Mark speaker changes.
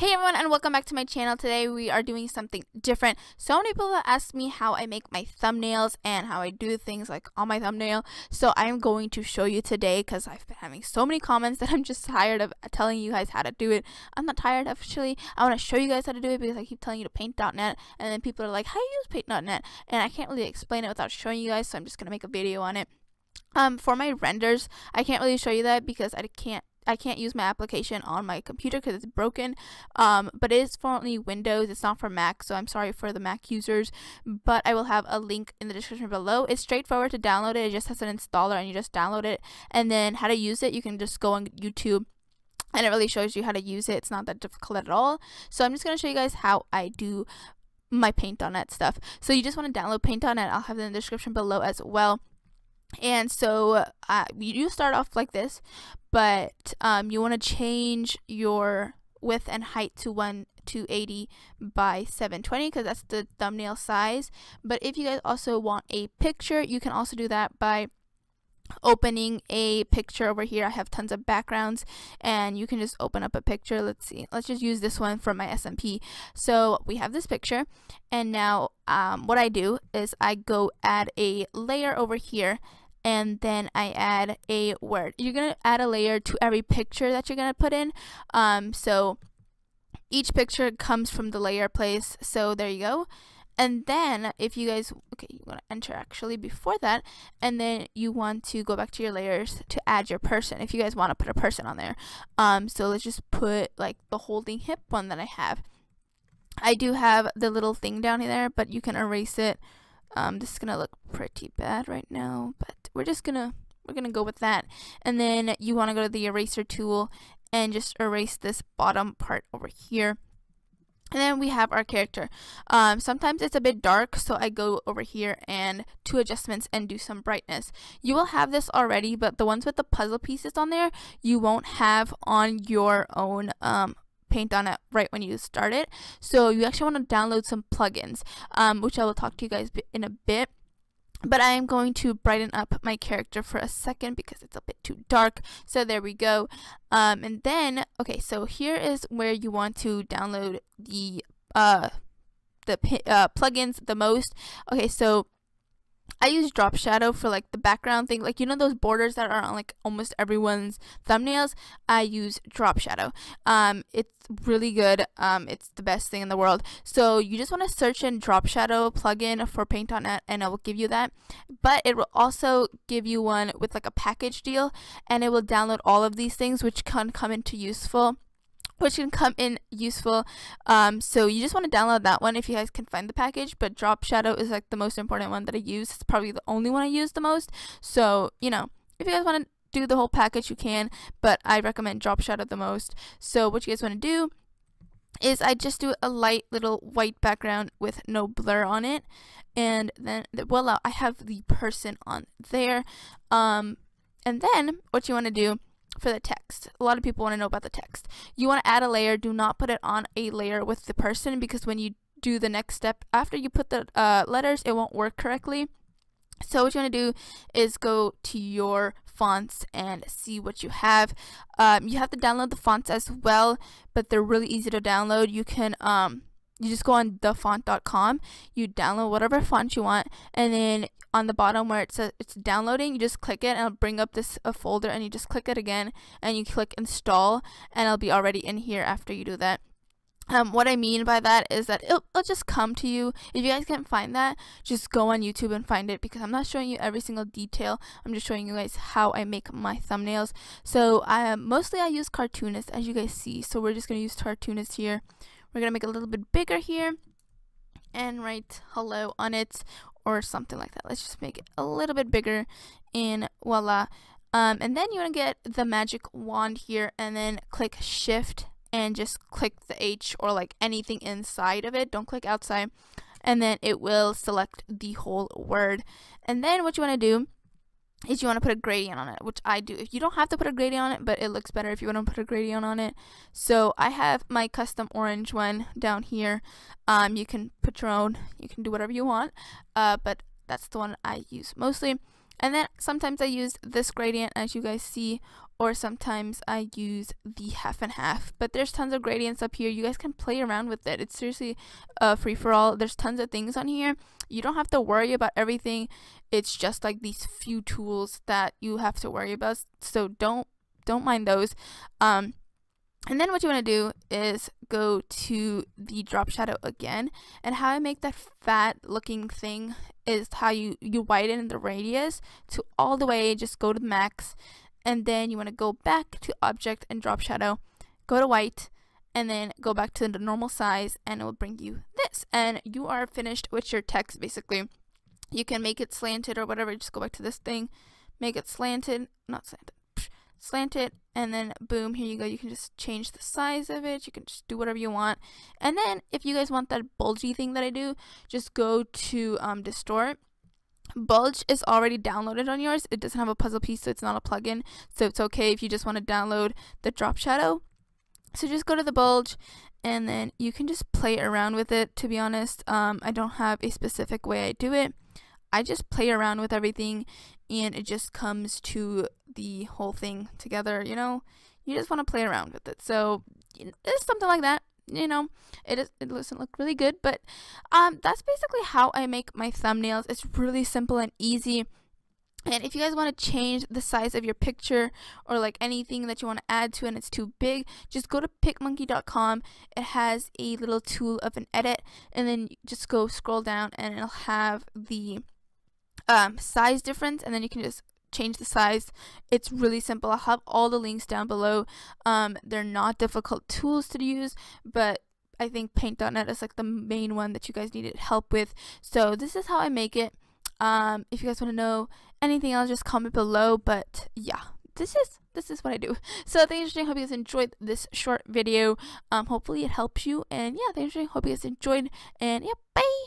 Speaker 1: Hey everyone, and welcome back to my channel. Today we are doing something different. So many people have asked me how I make my thumbnails and how I do things like on my thumbnail. So I am going to show you today because I've been having so many comments that I'm just tired of telling you guys how to do it. I'm not tired, actually. I want to show you guys how to do it because I keep telling you to paint.net, and then people are like, how do you use paint.net? And I can't really explain it without showing you guys, so I'm just going to make a video on it. For my renders, I can't really show you that because I can't use my application on my computer because it's broken, but it is for only Windows. It's not for Mac, so I'm sorry for the Mac users, but I will have a link in the description below. It's straightforward to download it. It just has an installer and you just download it. And then how to use it, you can just go on YouTube and it really shows you how to use it. It's not that difficult at all. So I'm just going to show you guys how I do my paint.net stuff. So you just want to download paint.net. I'll have it in the description below as well. And so you start off like this, but you want to change your width and height to 280 by 720 because that's the thumbnail size. But if you guys also want a picture, you can also do that by opening a picture over here. I have tons of backgrounds and you can just open up a picture. Let's just use this one from my SMP. So we have this picture, and now what I do is I go add a layer over here, and then I add a word. You're gonna add a layer to every picture that you're gonna put in. So each picture comes from the layer place. So there you go. And then if you guys, you want to enter actually before that, and then you want to go back to your layers to add your person if you guys want to put a person on there. So let's just put like the holding hip one that I have. I do have the little thing down there, but you can erase it. This is gonna look pretty bad right now, but we're gonna go with that. And then you want to go to the eraser tool and just erase this bottom part over here. And then we have our character. Sometimes it's a bit dark, so I go over here and to adjustments and do some brightness. You will have this already, but the ones with the puzzle pieces on there, you won't have on your own paint.net right when you start it. So you actually want to download some plugins, which I will talk to you guys in a bit. But I am going to brighten up my character for a second because it's a bit too dark. So there we go. And then, okay, so here is where you want to download the plugins the most. Okay, so I use Drop Shadow for like the background thing, like, you know, those borders that are on like almost everyone's thumbnails. I use Drop Shadow. It's really good. It's the best thing in the world. So you just want to search in Drop Shadow plugin for paint.net and it will give you that. But it will also give you one with like a package deal, and it will download all of these things which can come in useful. So you just want to download that one if you guys can find the package, but Drop Shadow is like the most important one that I use. It's probably the only one I use the most. So, you know, if you guys want to do the whole package, you can, but I recommend Drop Shadow the most. So what you guys want to do is I just do a light little white background with no blur on it, and then voila, I have the person on there. And then what you want to do for the text, a lot of people want to know about the text. You want to add a layer. Do not put it on a layer with the person, because when you do the next step after you put the letters, it won't work correctly. So what you want to do is go to your fonts and see what you have. You have to download the fonts as well, but they're really easy to download. You can you just go on thefont.com, you download whatever font you want, and then on the bottom where it says it's downloading, you just click it and it'll bring up this folder, and you just click it again and you click install, and it'll be already in here after you do that. What I mean by that is that it'll just come to you. If you guys can't find that, just go on YouTube and find it, because I'm not showing you every single detail. I'm just showing you guys how I make my thumbnails. So mostly I use Cartoonist, as you guys see. So we're just going to use Cartoonist here. We're going to make it a little bit bigger here and write hello on it or something like that. Let's just make it a little bit bigger, and voila. And then you want to get the magic wand here and then click shift and just click the H or like anything inside of it. Don't click outside. And then it will select the whole word. And then what you want to do is you want to put a gradient on it, which I do. If you don't have to put a gradient on it, but it looks better if you want to put a gradient on it. So I have my custom orange one down here. You can put your own, you can do whatever you want, but that's the one I use mostly. And then sometimes I use this gradient, as you guys see or sometimes I use the half and half. But there's tons of gradients up here. You guys can play around with it. It's seriously free for all. There's tons of things on here. You don't have to worry about everything. It's just like these few tools that you have to worry about, so don't mind those. And then what you want to do is go to the drop shadow again, and how I make that fat looking thing is how you widen the radius to all the way, just go to the max, and then you want to go back to object and drop shadow, go to white, and then go back to the normal size, and it will bring you this, and you are finished with your text. Basically, you can make it slanted or whatever. Just go back to this thing, make it slanted, not slanted, slant it, and then boom, here you go. You can just change the size of it. You can just do whatever you want. And then if you guys want that bulgy thing that I do, just go to distort. Bulge is already downloaded on yours. It doesn't have a puzzle piece, so it's not a plugin, so it's okay if you just want to download the drop shadow. So just go to the bulge, and then you can just play around with it. To be honest, I don't have a specific way I do it. I just play around with everything, and it just comes to the whole thing together. You know, you just want to play around with it. So it's something like that. You know, it doesn't look really good, but that's basically how I make my thumbnails. It's really simple and easy. And if you guys want to change the size of your picture or like anything that you want to add to it and it's too big, just go to picmonkey.com. It has a little tool of an edit, and then just go scroll down and it'll have the size difference, and then you can just change the size. It's really simple. I'll have all the links down below. They're not difficult tools to use, but I think paint.net is like the main one that you guys needed help with. So this is how I make it. If you guys want to know anything else, just comment below. But yeah, this is what I do. So thanks for watching. Hope you guys enjoyed this short video. Hopefully it helps you. And yeah, thanks for watching. Hope you guys enjoyed. And yeah, bye.